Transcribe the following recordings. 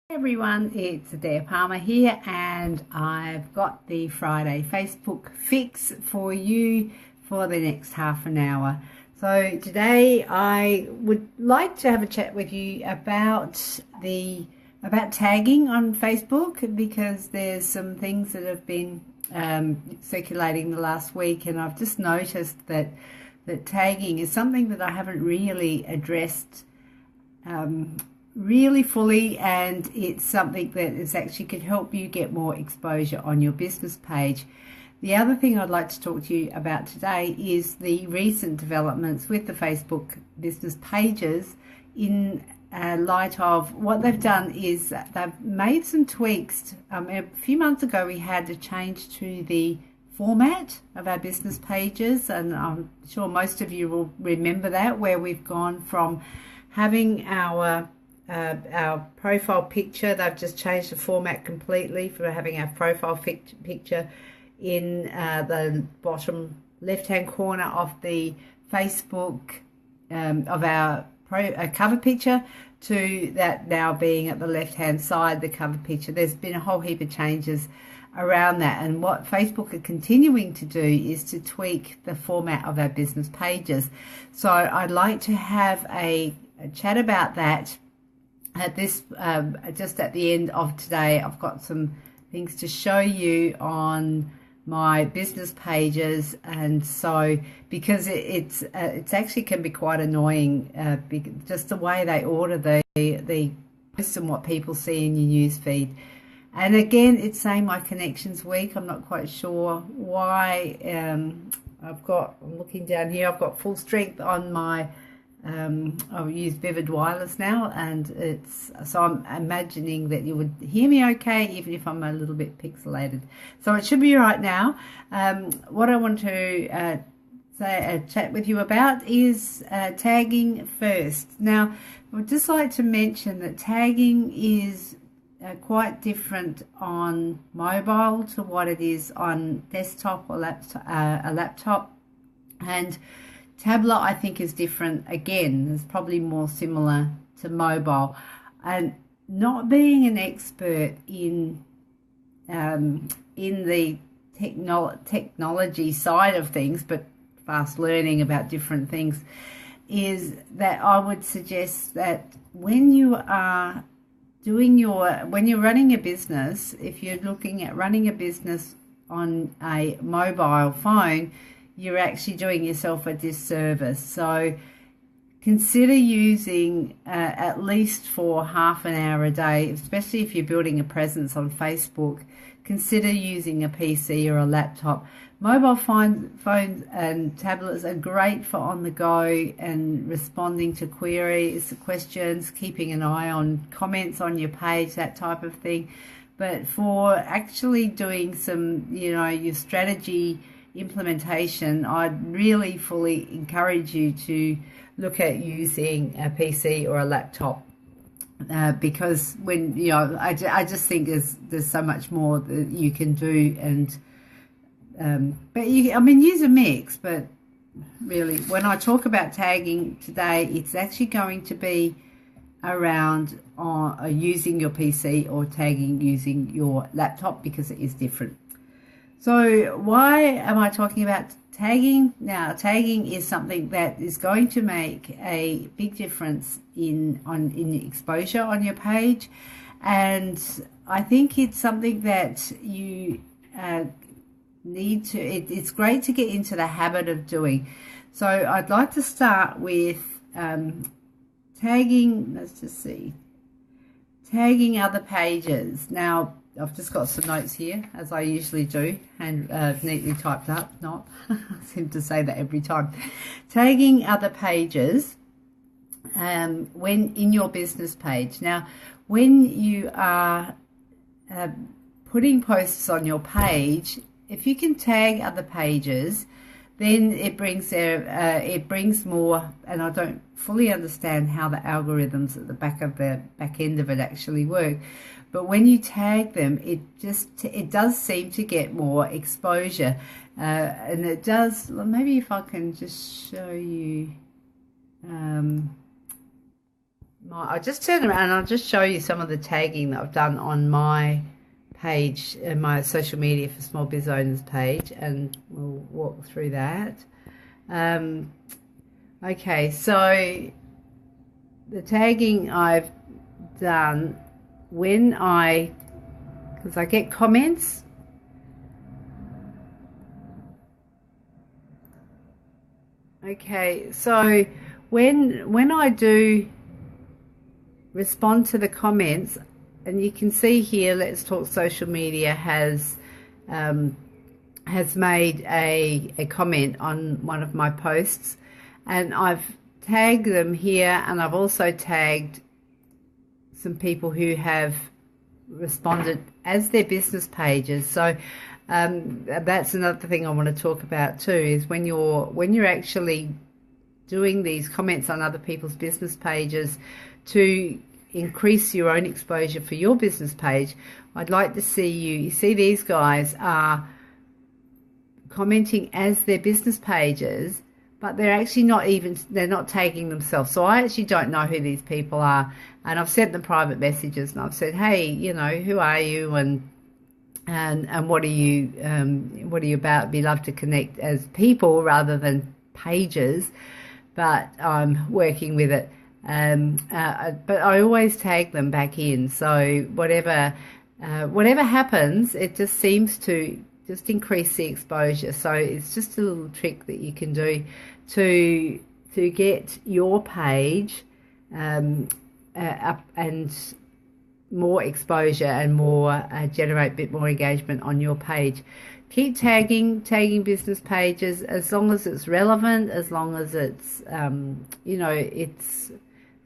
Hey everyone, it's Adair Palmer here, and I've got the Friday Facebook fix for you for the next half an hour. So today I would like to have a chat with you about tagging on Facebook, because there's some things that have been circulating the last week, and I've just noticed that tagging is something that I haven't really addressed really fully, and it's something that is actually could help you get more exposure on your business page. The other thing I'd like to talk to you about today is the recent developments with the Facebook business pages in light of what they've done is they've made some tweaks. A few months ago we had a change to the format of our business pages, and I'm sure most of you will remember that, where we've gone from having our profile picture. They've just changed the format completely for having our profile picture in the bottom left hand corner of the Facebook of our cover picture, to that now being at the left hand side, the cover picture. There's been a whole heap of changes around that, and what Facebook are continuing to do is to tweak the format of our business pages. So I'd like to have a chat about that at this just at the end of today. I've got some things to show you on my business pages, and so because it's actually can be quite annoying, just the way they order the posts and what people see in your news feed. And again, it's saying my connections weak. I'm not quite sure why. I'm looking down here, I've got full strength on my I'll use Vivid Wireless now, and so I'm imagining that you would hear me okay, even if I'm a little bit pixelated. So it should be right now. What I want to chat with you about is tagging first. Now, I would just like to mention that tagging is quite different on mobile to what it is on desktop or a laptop, and tablet I think is different. Again, it's probably more similar to mobile. And not being an expert in the technology side of things, but fast learning about different things, is that I would suggest that when you're running a business, if you're looking at running a business on a mobile phone, you're actually doing yourself a disservice. So consider using at least for half an hour a day, especially if you're building a presence on Facebook. Consider using a PC or a laptop. Mobile phones and tablets are great for on the go and responding to queries, questions, keeping an eye on comments on your page, that type of thing. But for actually doing some, your strategy implementation, I'd really fully encourage you to look at using a PC or a laptop, because when I just think there's so much more that you can do, and but use a mix. But really, when I talk about tagging today, it's actually going to be around using your PC or tagging using your laptop, because it is different. So why am I talking about tagging? Now, tagging is something that is going to make a big difference in exposure on your page, and I think it's something that you need to. It's great to get into the habit of doing. So I'd like to start with tagging. Let's just see, tagging other pages. Now, I've just got some notes here, as I usually do, and neatly typed up. Not, I seem to say that every time. Tagging other pages when in your business page. Now, when you are putting posts on your page, if you can tag other pages, then it brings more. And I don't fully understand how the algorithms at the back end of it actually work. But when you tag them, it does seem to get more exposure, and it does. Maybe if I can just show you I'll just turn around and I'll just show you some of the tagging that I've done on my page, my social media for small biz owners page, and we'll walk through that. Okay, so the tagging I've done because I get comments. Okay, so when I do respond to the comments, and you can see here, Let's Talk Social Media has made a comment on one of my posts, and I've tagged them here, and I've also tagged some people who have responded as their business pages. So that's another thing I want to talk about too, is when you're actually doing these comments on other people's business pages to increase your own exposure for your business page. I'd like to see you see these guys are commenting as their business pages, but they're actually they're not tagging themselves. So I actually don't know who these people are, and I've sent them private messages and I've said, hey, who are you, and what are you about? Be love to connect as people rather than pages, but I'm working with it. But I always tag them back in. So whatever happens, it just seems to just increase the exposure. So it's just a little trick that you can do to get your page up and more exposure and more generate a bit more engagement on your page. Keep tagging business pages as long as it's relevant, as long as it's it's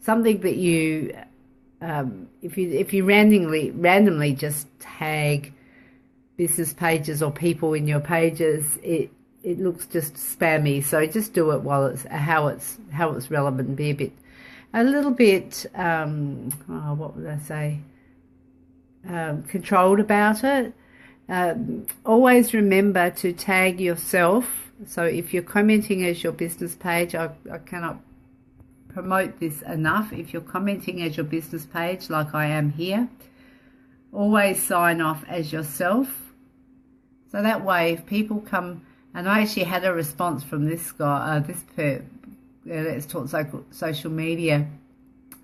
something that you if you randomly just tag business pages or people in your pages, it looks just spammy. So just do it while it's how it's relevant, and be a little bit what would I say, controlled about it. Always remember to tag yourself. So if you're commenting as your business page, I cannot promote this enough. If you're commenting as your business page like I am here, always sign off as yourself. So that way if people come, and I actually had a response from this guy, Let's Talk Social Media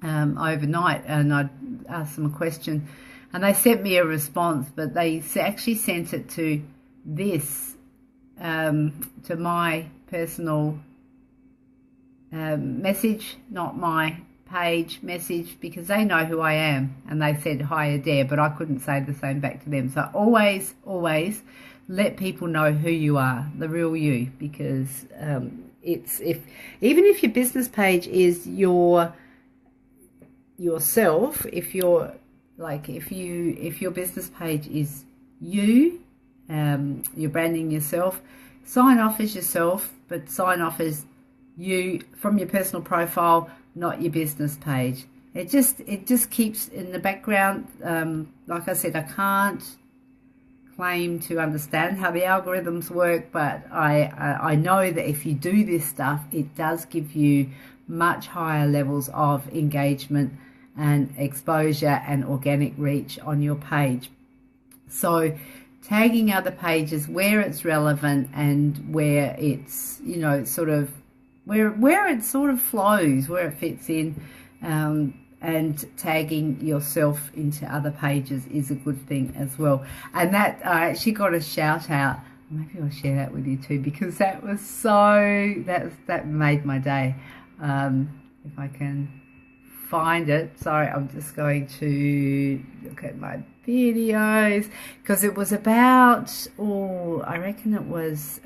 overnight, and I asked them a question and they sent me a response, but they actually sent it to to my personal message, not my page message, because they know who I am, and they said hi Adair, but I couldn't say the same back to them. So always let people know who you are, the real you, because even if your business page is yourself, if your business page is you're branding yourself, sign off as yourself, but sign off as you from your personal profile, not your business page. It just keeps in the background. Like I said, I can't claim to understand how the algorithms work, but I know that if you do this stuff, it does give you much higher levels of engagement and exposure and organic reach on your page. So tagging other pages where it's relevant and where it's where it sort of flows, where it fits in, and tagging yourself into other pages is a good thing as well. And that I actually got a shout out. Maybe I'll share that with you too, because that was that made my day. If I can find it. Sorry, I'm just going to look at my videos, because it was about, I reckon it was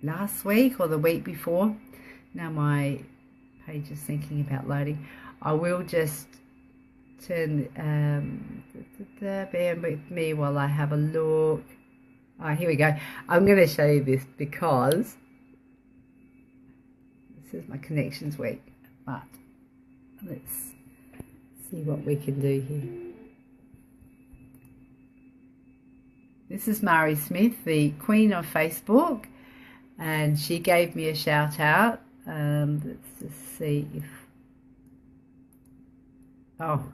last week or the week before. Now my page is thinking about loading. I will just turn, bear with me while I have a look. Here we go. I'm going to show you this because this is my connections week, but let's see what we can do here. This is Mari Smith, the queen of Facebook, and she gave me a shout out. Let's just see if Oh,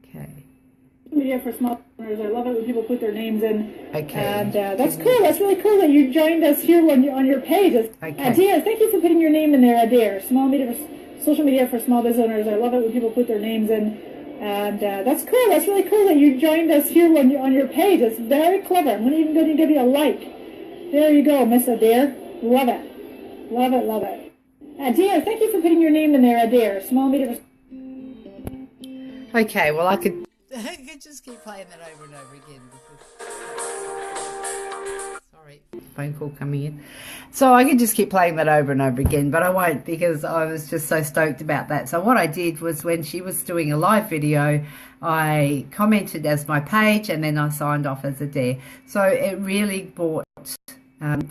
okay. Media for small owners. I love it when people put their names in. Okay. And that's cool. That's really cool that you joined us here on your page. Okay. Adair, thank you for putting your name in there, Adair. Social media for small business owners. I love it when people put their names in. And that's cool. That's really cool that you joined us here on your page. It's very clever. I'm even going to give you a like. There you go, Miss Adair. Love it. Love it, love it. Adair, thank you for putting your name in there, Adair. Small media. Okay, well, I could just keep playing that over and over again because, sorry, phone call coming in. So I could just keep playing that over and over again, but I won't because I was just so stoked about that. So what I did was when she was doing a live video, I commented as my page and then I signed off as Adair. So it really brought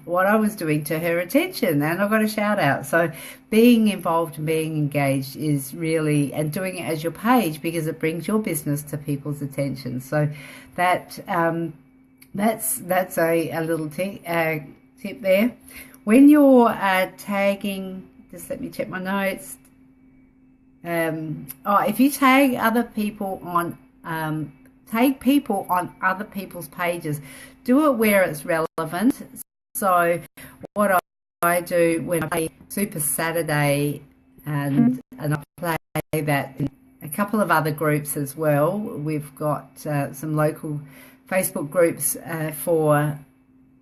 what I was doing to her attention, and I got a shout out. So being involved and being engaged is really, and doing it as your page, because it brings your business to people's attention. So that that's a little tip there. When you're tagging, just let me check my notes. If you tag other people on tag people on other people's pages, do it where it's relevant. So what I do when I play Super Saturday and I play that in a couple of other groups as well. We've got some local Facebook groups for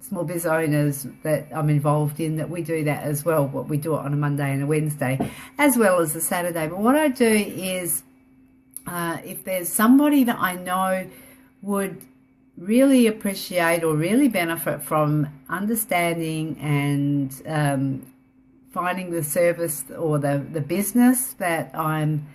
small business owners that I'm involved in, that we do that as well. But we do it on a Monday and a Wednesday as well as a Saturday. But what I do is if there's somebody that I know would really appreciate or really benefit from understanding and finding the service or the business that I'm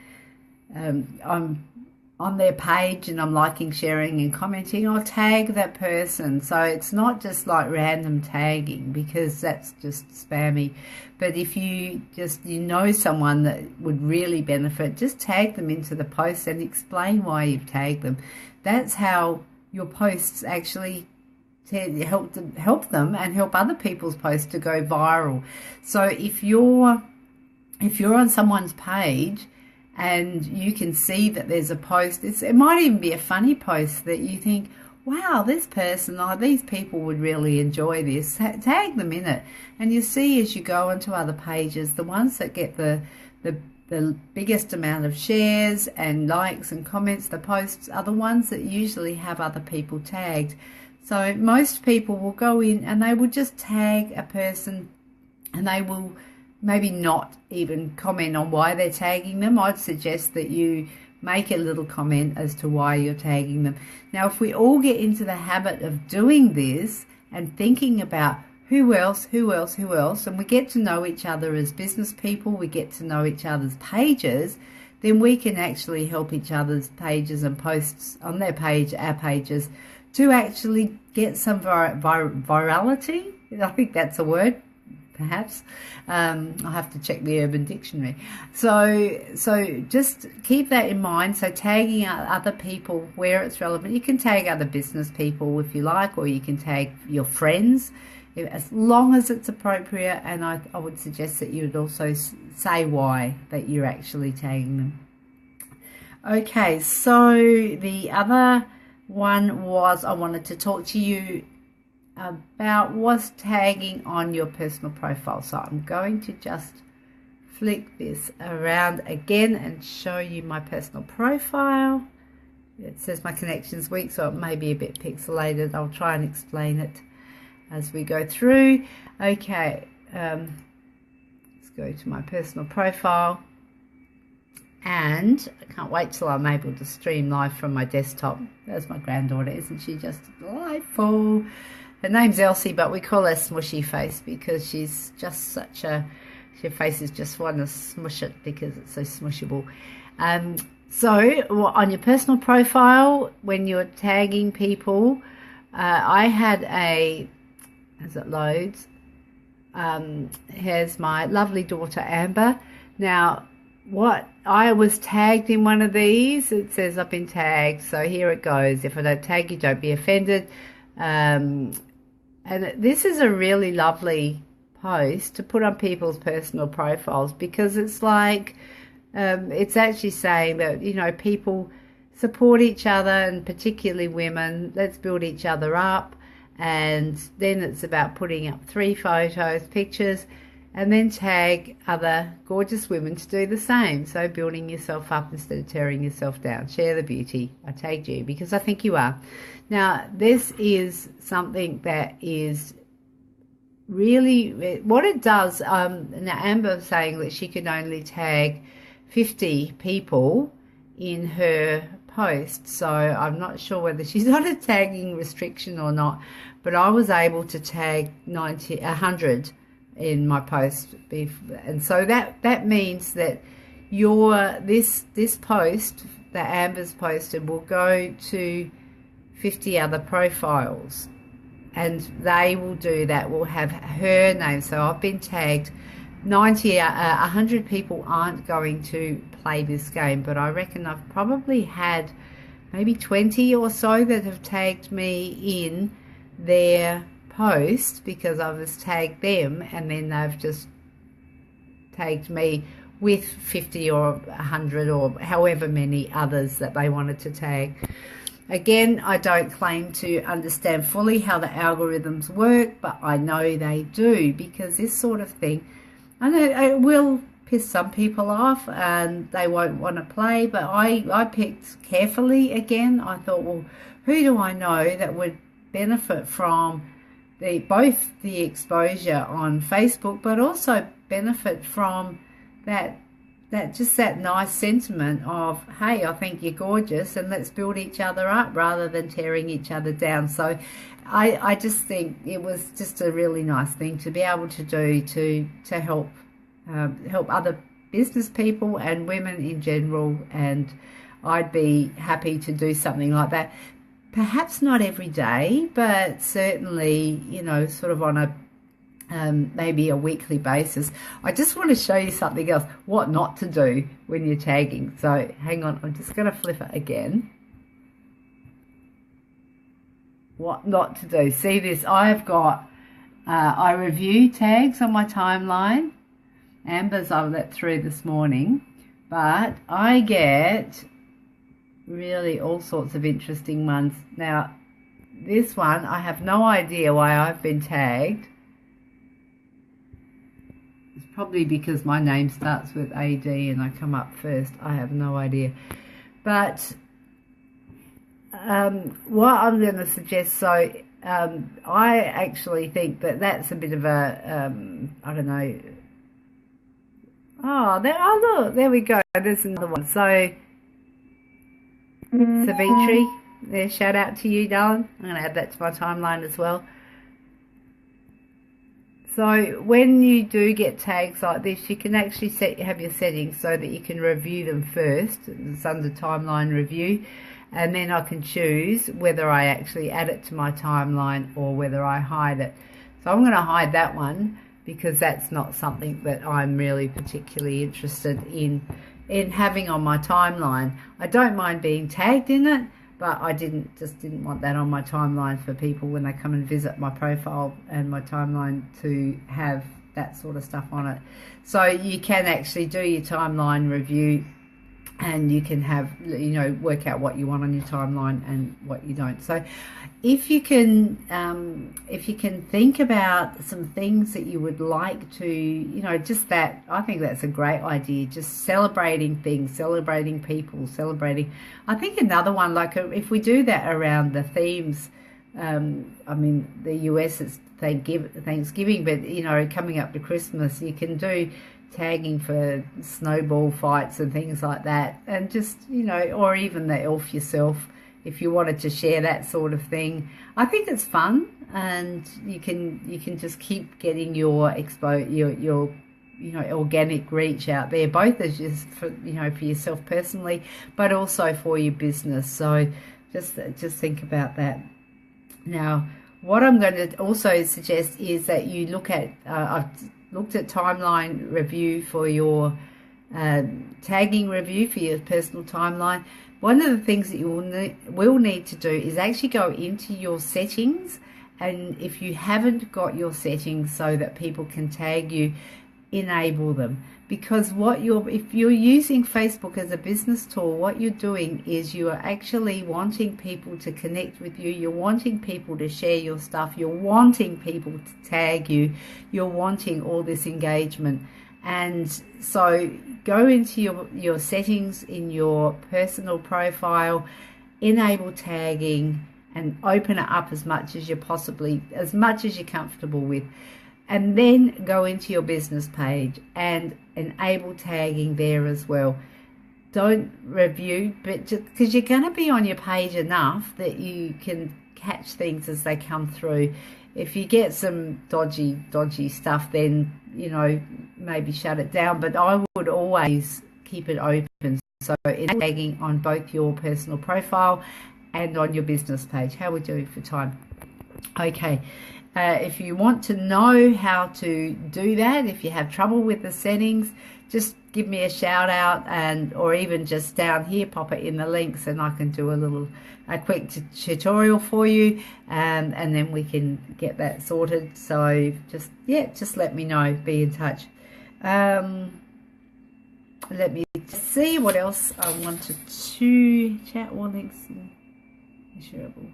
on their page and I'm liking, sharing and commenting, I'll tag that person. So it's not just like random tagging, because that's just spammy. But if you know someone that would really benefit, just tag them into the post and explain why you've tagged them. That's how your posts actually help them and help other people's posts to go viral. So if you're on someone's page and you can see that there's a post, it might even be a funny post that you think, wow, this person or these people would really enjoy this, tag them in it. And you see as you go onto other pages, the ones that get the biggest amount of shares and likes and comments, the posts, are the ones that usually have other people tagged. So most people will go in and they will just tag a person and they will maybe not even comment on why they're tagging them. I'd suggest that you make a little comment as to why you're tagging them. Now, if we all get into the habit of doing this and thinking about who else, and we get to know each other as business people, we get to know each other's pages, then we can actually help each other's pages and posts on their page, our pages, to actually get some virality. I think that's a word, perhaps. I'll have to check the Urban Dictionary. So just keep that in mind. So tagging out other people where it's relevant. You can tag other business people if you like, or you can tag your friends, as long as it's appropriate. And I would suggest that you would also say why that you're actually tagging them. Okay, so the other one was I wanted to talk to you about was tagging on your personal profile. So I'm going to just flick this around again and show you my personal profile. It says my connections weak, so it may be a bit pixelated. I'll try and explain it as we go through. Okay, let's go to my personal profile, and I can't wait till I'm able to stream live from my desktop. There's my granddaughter, isn't she just delightful? Her name's Elsie, but we call her Smushy Face because she's just such a, her face is just one to smush it because it's so smushable. So on your personal profile, when you're tagging people, I had a, as it loads, here's my lovely daughter Amber. Now, what I was tagged in one of these, it says I've been tagged, so here it goes. If I don't tag you, don't be offended. And this is a really lovely post to put on people's personal profiles, because it's like it's actually saying that, you know, people support each other, and particularly women. Let's build each other up. And then it's about putting up 3 photos, pictures, and then tag other gorgeous women to do the same. So building yourself up instead of tearing yourself down. Share the beauty. I tagged you because I think you are. Now, this is something that is really what it does. Now, Amber saying that she can only tag 50 people in her post, so I'm not sure whether she's on a tagging restriction or not, but I was able to tag 100 in my post, and so that means that this post that Amber's posted will go to 50 other profiles, and they will do that, will have her name. So I've been tagged 100 people aren't going to play this game, but I reckon I've probably had maybe 20 or so that have tagged me in their post, because I've just tagged them and then they've just tagged me with 50 or 100 or however many others that they wanted to tag. Again, I don't claim to understand fully how the algorithms work, but I know they do, because this sort of thing, I know it will piss some people off and they won't want to play, but I picked carefully again. I thought, well, who do I know that would benefit from both the exposure on Facebook, but also benefit from that nice sentiment of, hey, I think you're gorgeous and let's build each other up rather than tearing each other down. So I just think it was just a really nice thing to be able to do to help other business people and women in general, and I'd be happy to do something like that. Perhaps not every day, but certainly, you know, sort of on a maybe a weekly basis. I just want to show you something else, what not to do when you're tagging. So hang on, I'm just going to flip it again. What not to do. See this, I've got I review tags on my timeline. Amber's I let through this morning, but I get really all sorts of interesting ones. Now, this one, I have no idea why I've been tagged. It's probably because my name starts with AD and I come up first. I have no idea. But what I'm going to suggest, so I actually think that that's a bit of a, I don't know. Oh, look, there we go. There's another one. So, Savitri, there, shout out to you, darling. I'm going to add that to my timeline as well. So when you do get tags like this, you can actually have your settings so that you can review them first. It's under timeline review, and then I can choose whether I actually add it to my timeline or whether I hide it. So I'm going to hide that one because that's not something that I'm really particularly interested in having on my timeline. I don't mind being tagged in it, but I didn't want that on my timeline for people when they come and visit my profile and my timeline to have that sort of stuff on it. So you can actually do your timeline review, and you can have, you know, work out what you want on your timeline and what you don't. So if you can think about some things that you would like to, you know, just that, I think that's a great idea. Just celebrating things, celebrating people, celebrating. I think another one, like if we do that around the themes, I mean, the US is Thanksgiving, but, you know, coming up to Christmas, you can do tagging for snowball fights and things like that, and just, you know, or even the elf yourself, if you wanted to share that sort of thing. I think it's fun, and you can just keep getting your you know, organic reach out there, both as just for, you know, for yourself personally, but also for your business. So just think about that. Now, what I'm going to also suggest is that you look at I've looked at timeline review for your tagging review for your personal timeline. One of the things that you will need to do is actually go into your settings And if you haven't got your settings so that people can tag you, enable them. Because if you're using Facebook as a business tool, what you're doing is you are actually wanting people to connect with you. You're wanting people to share your stuff. You're wanting people to tag you. You're wanting all this engagement. And so go into your settings in your personal profile, enable tagging, and open it up as much as you're comfortable with. And then go into your business page and enable tagging there as well. Don't review, but just because you're going to be on your page enough that you can catch things as they come through. If you get some dodgy stuff, then, you know, maybe shut it down. But I would always keep it open. So tagging on both your personal profile and on your business page. How are we doing for time? Okay. If you want to know how to do that, if you have trouble with the settings, just give me a shout out, or even just down here, pop it in the links, and I can do a quick tutorial for you, and then we can get that sorted. So just let me know, be in touch. Let me see what else I wanted to chat. All links shareable.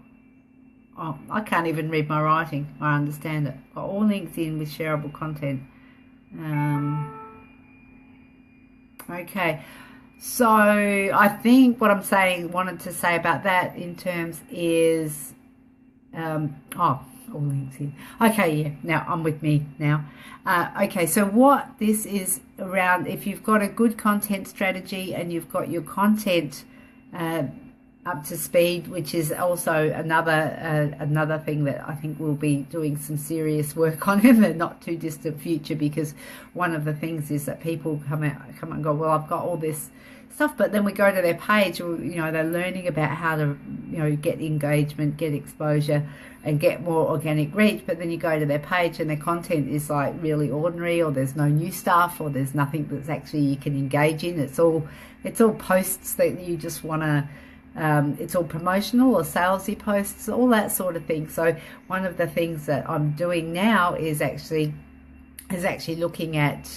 Oh, I can't even read my writing. I understand it. Got all links in with shareable content. Okay, so I think what I'm wanted to say about that in terms is, all links in. Okay, yeah. Now I'm with me now. Okay, so what this is around, if you've got a good content strategy and you've got your content up to speed, which is also another thing that I think we'll be doing some serious work on in the not too distant future, because one of the things is that people come and go, well, I've got all this stuff, but then we go to their page, or, you know, they're learning about how to, you know, get engagement, get exposure, and get more organic reach, but then you go to their page and their content is like really ordinary, or there's no new stuff, or there's nothing that's actually you can engage in. It's all posts that you just want to, it's all promotional or salesy posts, all that sort of thing. So one of the things that I'm doing now is actually looking at,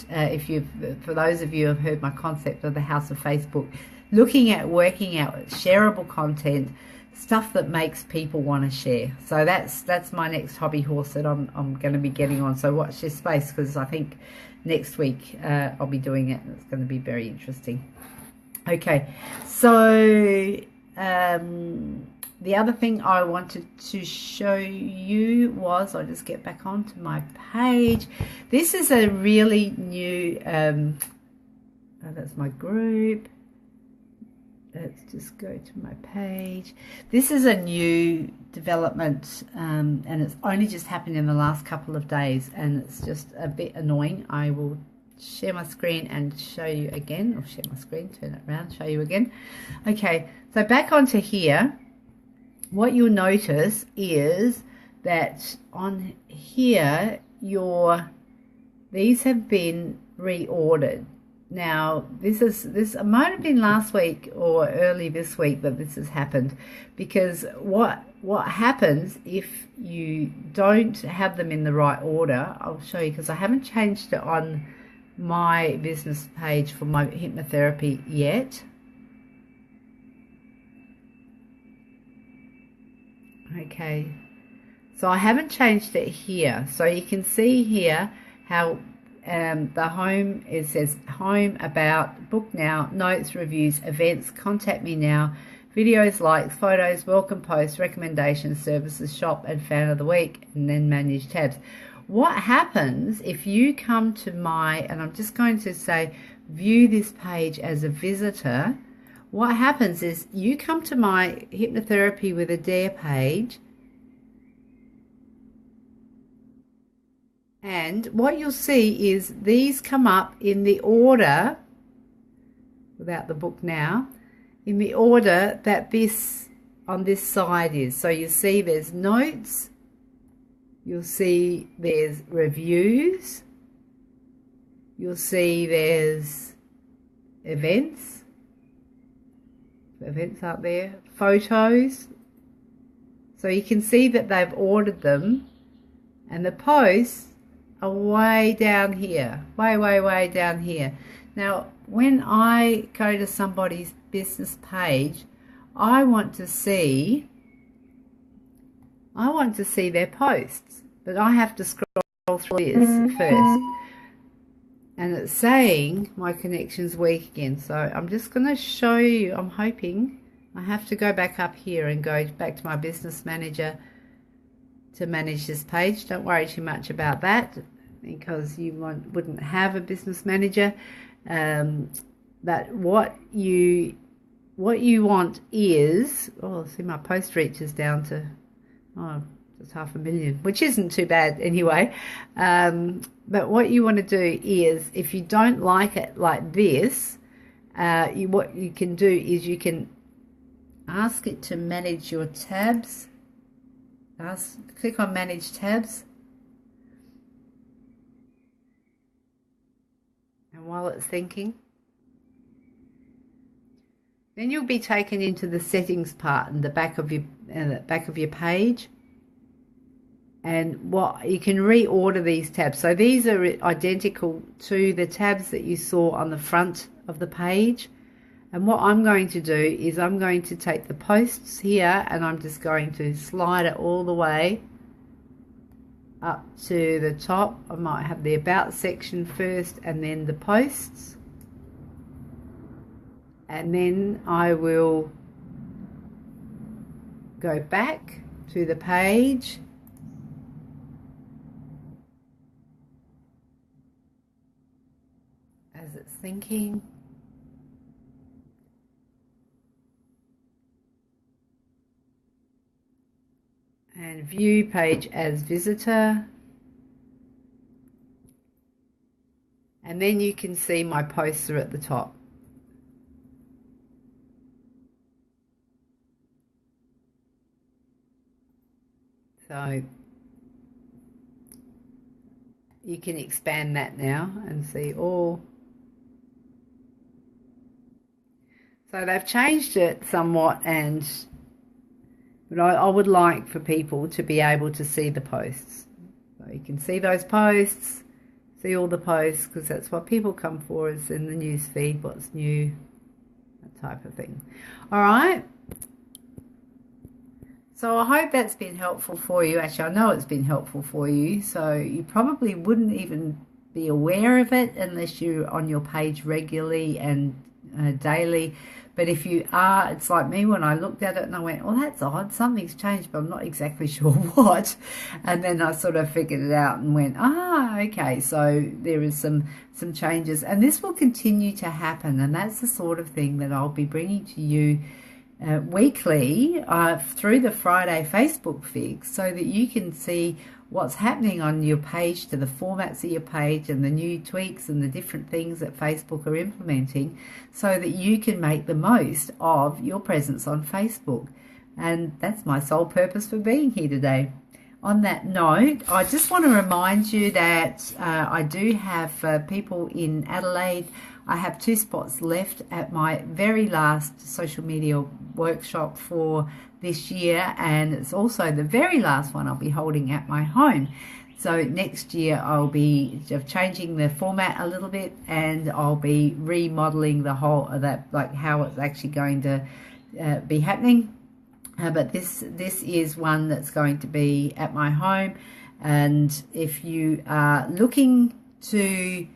for those of you who have heard my concept of the House of Facebook, looking at working out shareable content, stuff that makes people want to share. So that's my next hobby horse that I'm going to be getting on. So watch this space, because I think next week I'll be doing it, and it's going to be very interesting. Okay, so the other thing I wanted to show you was, I'll just get back onto my page. This is a really new, that's my group. Let's just go to my page. This is a new development, and it's only just happened in the last couple of days, and it's just a bit annoying. I will share my screen and show you again, or share my screen, turn it around, show you again. Okay, so back onto here, what you'll notice is that on here, these have been reordered. Now, this might have been last week or early this week that this has happened, because what happens if you don't have them in the right order, I'll show you, because I haven't changed it on my business page for my hypnotherapy yet. Okay, so I haven't changed it here. So you can see here how the home, it says home, about, book now, notes, reviews, events, contact me now, videos, likes, photos, welcome posts, recommendations, services, shop, and fan of the week, and then manage tabs. What happens if you come to and I'm just going to say view this page as a visitor. What happens is you come to my hypnotherapy with Adair page, and what you'll see is these come up in the order, without the book now, in the order that this on this side is. So you see there's notes, you'll see there's reviews, you'll see there's events out there, photos, So you can see that they've ordered them, and the posts are way down here, way down here. Now, when I go to somebody's business page, I want to see their posts, but I have to scroll through this first. And it's saying my connection's weak again. So I'm just going to show you, I'm hoping, I have to go back up here and go back to my business manager to manage this page. Don't worry too much about that, because you wouldn't have a business manager. But what you want is, see, my post reach is down to just 500,000, which isn't too bad anyway. But what you want to do is, if you don't like it like this, what you can do is you can ask it to manage your tabs. Click on manage tabs, and while it's thinking, then you'll be taken into the settings part in the back of your page, and what you can reorder these tabs. So these are identical to the tabs that you saw on the front of the page. And what I'm going to do is I'm going to take the posts here, and I'm just going to slide it all the way up to the top. I might have the about section first and then the posts. And then I will go back to the page. As it's thinking. And view page as visitor, and then you can see my posts are at the top. So you can expand that now and see all. So they've changed it somewhat, but I would like for people to be able to see the posts. So you can see those posts, see all the posts, because that's what people come for, is in the news feed, what's new, that type of thing. All right. So I hope that's been helpful for you. Actually, I know it's been helpful for you. So you probably wouldn't even be aware of it unless you're on your page regularly and daily. But if you are, it's like me when I looked at it and I went, well, that's odd. Something's changed, but I'm not exactly sure what. And then I sort of figured it out and went, okay. So there is some changes. And this will continue to happen. And that's the sort of thing that I'll be bringing to you weekly through the Friday Facebook Fix, so that you can see what's happening on your page, to the formats of your page and the new tweaks and the different things that Facebook are implementing, so that you can make the most of your presence on Facebook. And that's my sole purpose for being here today. On that note, I just want to remind you that I do have people in Adelaide. I have 2 spots left at my very last social media workshop for this year, and it's also the very last one I'll be holding at my home. So next year I'll be changing the format a little bit, and I'll be remodeling the whole of that, like how it's actually going to be happening. But this is one that's going to be at my home, and if you are looking to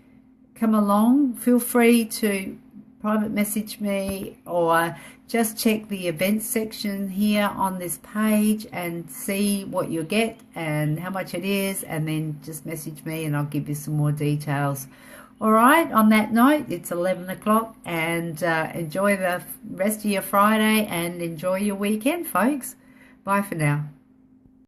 come along, feel free to private message me, or just check the events section here on this page and see what you get and how much it is, and then just message me and I'll give you some more details. All right, on that note, it's 11 o'clock, and enjoy the rest of your Friday and enjoy your weekend, folks. Bye for now.